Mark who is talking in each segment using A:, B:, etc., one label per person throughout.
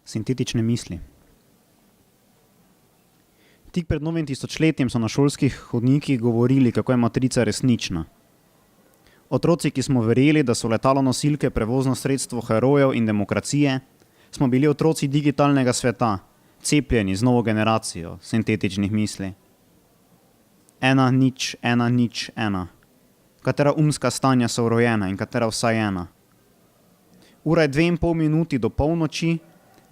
A: Sintetične misli. Tik pred novim tisočletjem so na šolskih hodnikih govorili, kako je matrica resnična. Otroci, ki smo verjeli, da so letalonosilke prevozno sredstvo herojev in demokracije, smo bili otroci digitalnega sveta, cepljeni z novo generacijo sintetičnih misli. 1, 0, 1, 0, 1. Katera umska stanja so vrojena in katera vsaj ena. Ura je 2,5 minuti do polnoči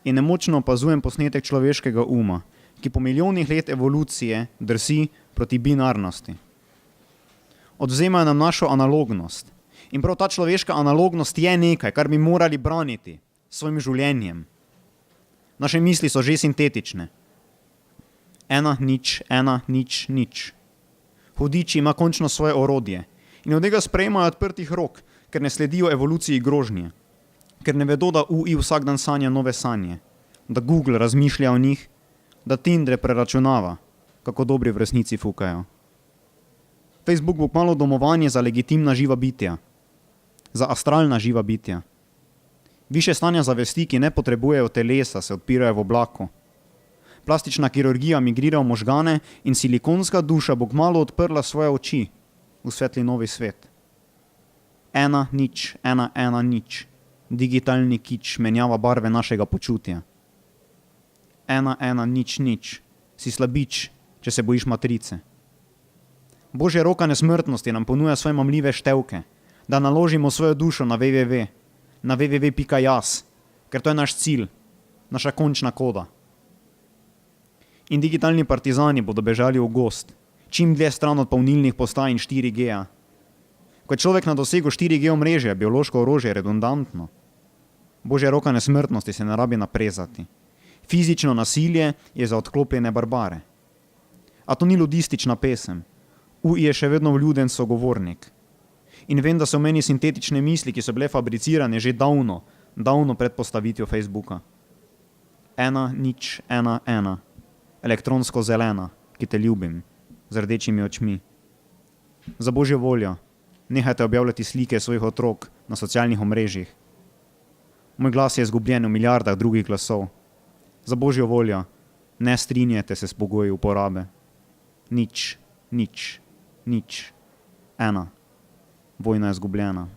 A: in nemočno opazujem posnetek človeškega uma, ki po milijonih let evolucije drsi proti binarnosti. Odvzemajo nam našo analognost. In prav ta človeška analognost je nekaj, kar bi morali braniti s svojim življenjem. Naše misli so že sintetične. 1, 0, 1, 0, 0. Hudič ima končno svoje orodje in od njega sprejemajo odprtih rok, ker ne sledijo evoluciji grožnje, ker ne vedo, da UI vsak dan sanja nove sanje, da Google razmišlja o njih, da Tinder preračunava, kako dobri v resnici fukajo. Facebook bo kmalu domovanje za legitimna živa bitja, za astralna živa bitja. Više stanja zavesti, ki ne potrebujejo telesa, se odpirajo v oblaku. Plastična kirurgija migrira v možgane in silikonska duša bo kmalu odprla svoje oči v svetli novi svet. 1, 0, 1, 1, 0. Digitalni kič menjava barve našega počutja. 1, 1, 0, 0. Si slabič, če se bojiš matrice. Božja roka nesmrtnosti nam ponuja svoje mamljive števke, da naložimo svojo dušo na www, na www.jaz, ker to je naš cilj, naša končna koda. In digitalni partizani bodo bežali v gost, čim dlje stran od polnilnih postaj in 4G-a. Ko je človek na dosegu 4G omrežja, biološko orožje je redundantno. Božja roka nesmrtnosti se ne rabi naprezati. Fizično nasilje je za odklopljene barbare. A to ni ludistična pesem. UI je še vedno vljuden sogovornik. In vem, da so v meni sintetične misli, ki so bile fabricirane že davno pred postavitvijo Facebooka. 1, 0, 1, 1. Elektronsko zelena, ki te ljubim, z rdečimi očmi. Za Božjo voljo, nehajte objavljati slike svojih otrok na socialnih omrežjih. Moj glas je izgubljen v milijardah drugih glasov. Za Božjo voljo, ne strinjajte se s pogoji uporabe. 0, 0, 0, 1. Vojna je izgubljena.